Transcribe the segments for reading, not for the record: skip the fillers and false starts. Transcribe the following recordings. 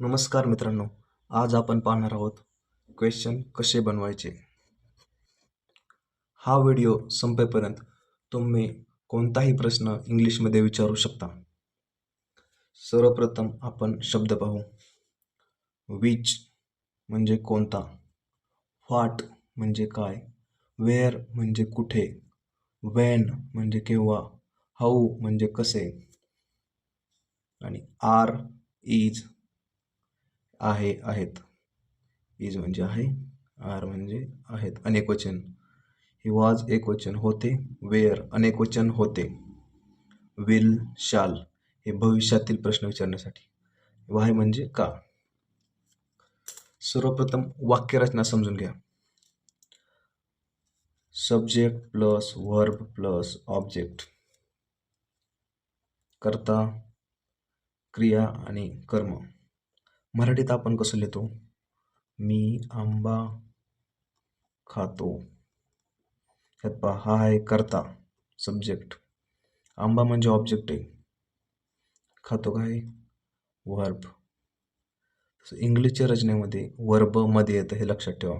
नमस्कार मित्रांनो, आज आपण पाहणार आहोत क्वेश्चन कसे बनवायचे. हा व्हिडिओ संपेपर्यंत तुम्ही कोणताही प्रश्न इंग्लिशमध्ये विचारू शकता. सर्वप्रथम आपण शब्द पाहू. विच म्हणजे कोणता, व्हॉट म्हणजे काय, वेअर म्हणजे कुठे, वेन म्हणजे केव्हा, हाऊ म्हणजे कसे आणि आर, इज आहे, आहेत. इज म्हणजे आहे, आर म्हणजे आहेत, अनेकवचन. ही वॉज एकवचन होते, वेअर अनेकवचन होते, विल, शाल हे भविष्यातील प्रश्न विचारण्यासाठी, वाय म्हणजे का. सर्वप्रथम वाक्यरचना समजून घ्या. Subject plus verb plus object, कर्ता, क्रिया आणि कर्म. मराठीत आपण कसं लिहितो? मी आंबा खातो. ह्यात पहा, हा आहे कर्ता, सब्जेक्ट. आंबा म्हणजे ऑब्जेक्ट आहे. खातो काय? वर्ब. इंग्लिशच्या रचनेमध्ये वर्ब मध्ये येतं, हे लक्षात ठेवा.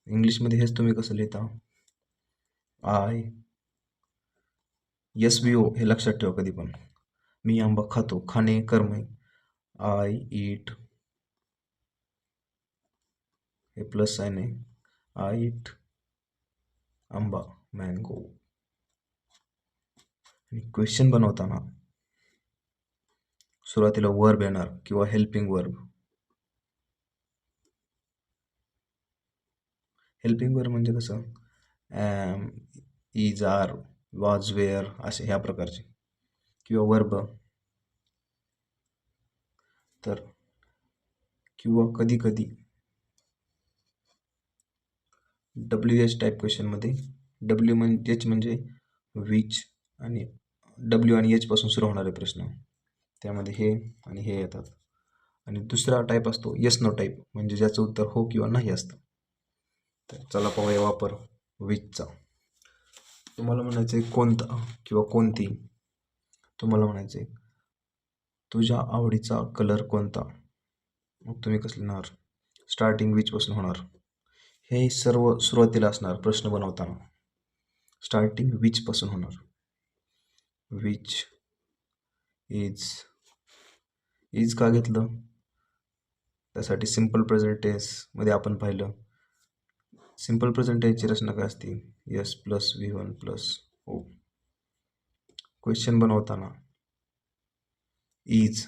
इंग्लिशमध्ये हेच तुम्ही कसं लिहिता? आय, एस व्ही ओ हे लक्षात ठेवा कधी पण. मी आंबा खातो, खाणे कर्म आहे. आय ईट, हे प्लस साइन आहे. आय ईट आंबा, मँगो. आणि क्वेश्चन बनवताना सुरुवातीला वर्ब येणार किंवा हेल्पिंग वर्ब. हेल्पिंग वर्ब म्हणजे कसं? Am, is, are, was, were असे ह्या प्रकारचे. किंवा वर्ब तर, किंवा कधी कधी डब्ल्यू एच टाईप क्वेश्चनमध्ये एच म्हणजे विच आणि डब्ल्यू आणि एच पासून सुरू होणारे प्रश्न, त्यामध्ये हे आणि हे येतात. आणि दुसरा टाईप असतो येस नो टाईप, म्हणजे ज्याचं उत्तर हो किंवा नाही असतं. तर चला पाहूया वापर विचचा. तुम्हाला म्हणायचं कोणता किंवा कोणती. तुम्हाला म्हणायचे तुझ्या आवडीचा कलर कोणता. मग तुम्ही कसं लिहिणार? स्टार्टिंग विच पासून होणार. हे सर्व सुरुवातीला असणार प्रश्न बनवताना. स्टार्टिंग विच पासून होणार. विच इज का घेतलं? त्यासाठी सिम्पल प्रेझेंट टेन्स मध्ये आपण पाहिलं, सिम्पल प्रेझेंट टेन्सची रचना काय असते? S plus V1 plus O. Question बनवताना इज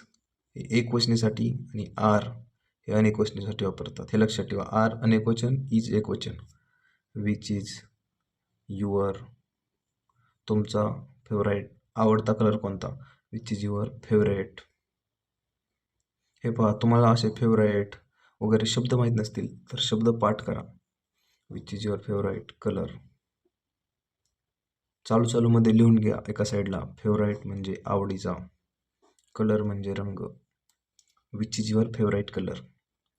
हे एकवचनीसाठी आणि आर हे अनेकवचनीसाठी वापरतात, हे लक्षात ठेवा. आर अनेकवचन, इज एकवचन. विच इज युअर, तुमचा फेवराईट आवडता कलर कोणता? Which is your favourite. हे पहा, तुम्हाला असे फेवरेट वगैरे शब्द माहीत नसतील तर शब्द पाठ करा. Which is your favourite colour. चालूमध्ये लिहून घ्या एका साईडला. फेवराईट म्हणजे आवडीचा, कलर म्हणजे रंग. Which is your favourite colour,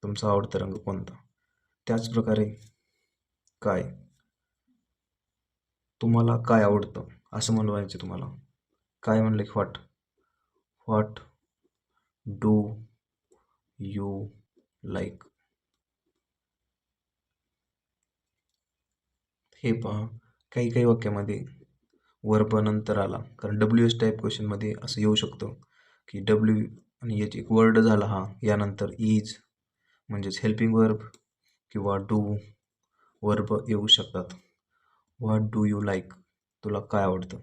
तुमचा आवडता रंग कोणता. त्याचप्रकारे काय, तुम्हाला काय आवडतं असं म्हणवायचं तुम्हाला. काय म्हणलं की व्हॉट डू यू लाईक. हे पहा, काही वाक्यामध्ये वर्ब नंतर आला, कारण डब्ल्यू एस टाईप क्वेश्चनमध्ये असं येऊ शकतं की डब्ल्यू आणि याची एक वर्ड झाला हा, यानंतर इज म्हणजेच हेल्पिंग वर्ब किंवा डू वर्ब येऊ शकतात. व्हॉट डू यू लाईक, तुला काय आवडतं.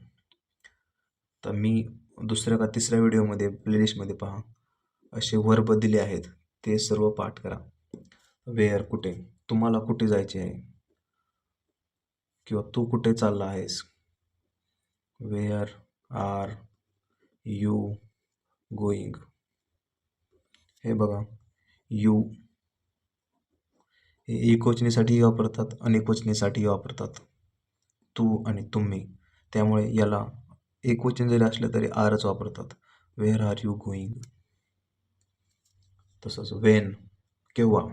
तर मी दुसऱ्या का तिसऱ्या व्हिडिओमध्ये प्लेलिस्टमध्ये पहा, असे वर्ब दिले आहेत, ते सर्व पाठ करा. वेअर कुठे, तुम्हाला कुठे जायचे आहे किंवा तू कुठे चालला आहेस. Wear are you going. हे बघा, यू हे एकवचनीसाठी वापरतात, अनेकवचनीसाठी वापरतात, तू आणि तुम्ही. त्यामुळे याला एकवचन जरी असलं तरी आरच वापरतात. Where are you going. तसंच वेन केव्हा,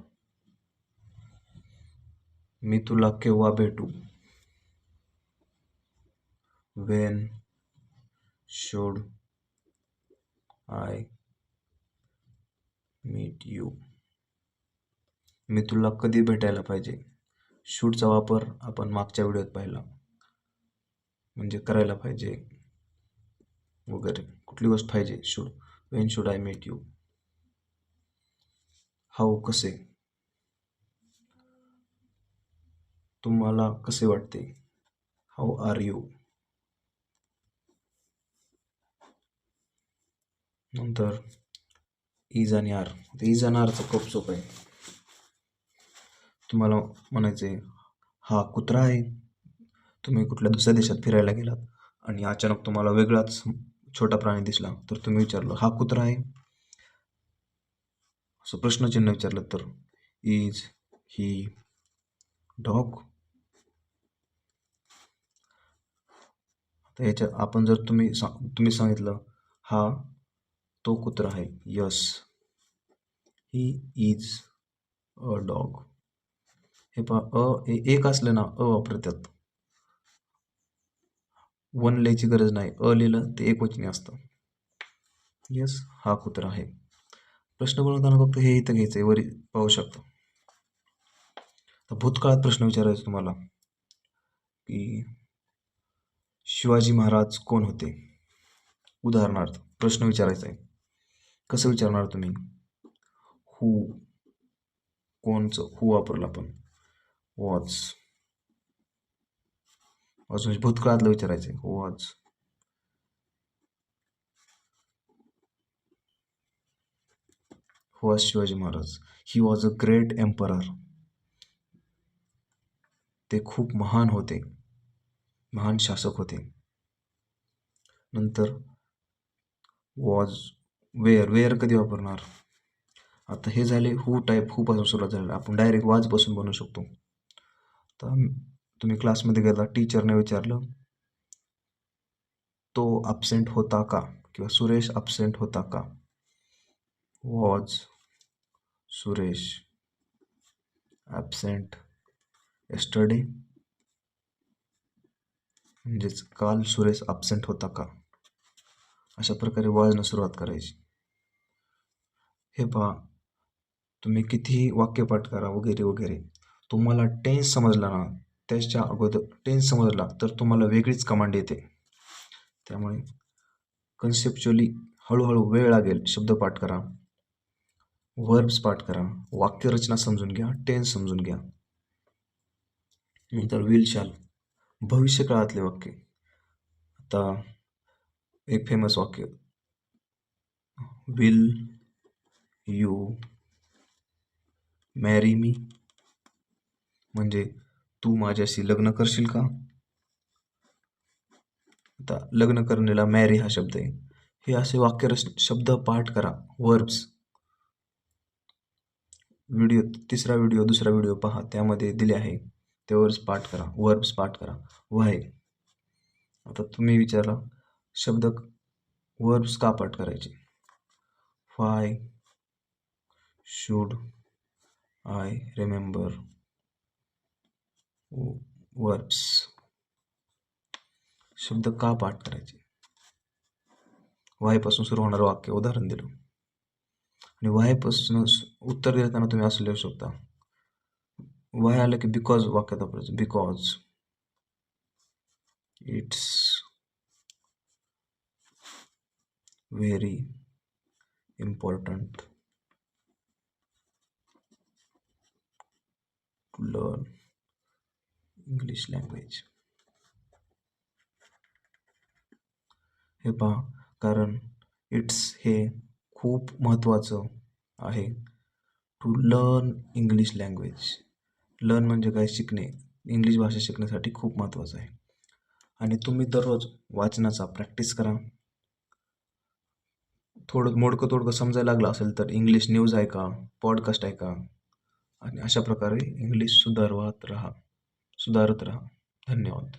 मी तुला केव्हा भेटू. When should I meet you. मी तुला कधी भेटायला पाहिजे. शूडचा वापर आपण मागच्या व्हिडिओत पाहिला, म्हणजे करायला पाहिजे वगैरे. कुठली गोष्ट पाहिजे, should. When should I meet you. How कसे, तुम्हाला कसे वाटते. How are you. नंतर इज आणि आर. इज आणि आरचं खूप सोपं आहे. तुम्हाला म्हणायचे हा कुत्रा आहे. तुम्ही कुठल्या दुसऱ्या देशात फिरायला गेलात आणि अचानक तुम्हाला वेगळाच छोटा प्राणी दिसला, तर तुम्ही विचारलं हा कुत्रा आहे, असं प्रश्नचिन्ह विचारलं तर इज ही डॉग. तर याच्यात आपण जर तुम्ही सांगितलं हा तो कुत्रा आहे, yes he is a dog. हे पहा, एक असलं ना वापरतात. वन लिहायची गरज नाही, लिहिलं ते एकवचनी असतं. यस हा कुत्रा आहे. प्रश्न बनवताना फक्त हे इथं घ्यायचं आहे, वर पाहू शकतो. तर भूतकाळात प्रश्न विचारायचा तुम्हाला की शिवाजी महाराज कोण होते. उदाहरणार्थ प्रश्न विचारायचा आहे. कसं विचारणार तुम्ही. हू, कोणचं, हू वापरलं आपण. वॉज. अजून भूतकाळातलं विचारायचं आहे. Was. Was Shivaji Maharaj. He was a great emperor. ते खूप महान होते, महान शासक होते. नंतर वॉज. वेअर कधी वापरणार. आता हे झाले हू टाईप, हू पासून सुरुवात झाली. आपण डायरेक्ट वाज पासून बनवू शकतो. तर तुम्ही क्लासमध्ये गेला, टीचरने विचारलं तो ॲब्सेंट होता का, किंवा सुरेश ॲब्सेंट होता का. Was Suresh absent yesterday. म्हणजेच काल सुरेश ॲब्सेंट होता का. अशा प्रकारे वॉजनं सुरुवात करायची. हे पहा, तुम्ही कितीही वाक्यपाठ करा वगैरे वगैरे, तुम्हाला टेन्स समजला ना, त्याच्या अगोदर टेन्स समजला तर तुम्हाला वेगळीच कमांड येते. त्यामुळे कन्सेप्च्युअली हळूहळू वेळ लागेल. शब्द पाठ करा, वर्ब्स पाठ करा, वाक्यरचना समजून घ्या, टेन्स समजून घ्या. नंतर विल शाल, भविष्यकाळातले वाक्य. आता एक फेमस वाक्य, विल यू मॅरी मी, म्हणजे तू माझ्याशी लग्न करशील का. आता लग्न करण्याला मॅरी हा शब्द आहे. हे असे शब्द पाठ करा. वर्ब्स, व्हिडिओ, दुसरा व्हिडिओ पहा, त्यामध्ये दिले आहे. ते वर्ब्स पाठ करा, वर्ब्स पाठ करा. व्हाय. आता तुम्ही विचारला शब्द वर्ब्स का पाठ करायचे. व्हाय शुड आय रिमेंबर वर्ब्स. शब्द का पाठ करायचे. व्हाय पासून सुरू होणारं वाक्य उदाहरण दिलं, आणि व्हाय पासून उत्तर देताना तुम्ही असं लिहू शकता. व्हाय आलं की बिकॉज वाक्यात वापरायचं. Because it's very important to learn English language. हे पहा, कारण इट्स हे खूप महत्त्वाचं आहे. To learn English language. Learn म्हणजे काय, शिकणे. इंग्लिश भाषा शिकण्यासाठी खूप महत्त्वाचं आहे. आणि तुम्ही दररोज वाचनाचा प्रॅक्टिस करा. थोडं मोडकं समजायला लागलं असेल तर इंग्लिश न्यूज ऐका, पॉडकास्ट ऐका, आणि अशा प्रकारे इंग्लिश सुधारत राहा. धन्यवाद.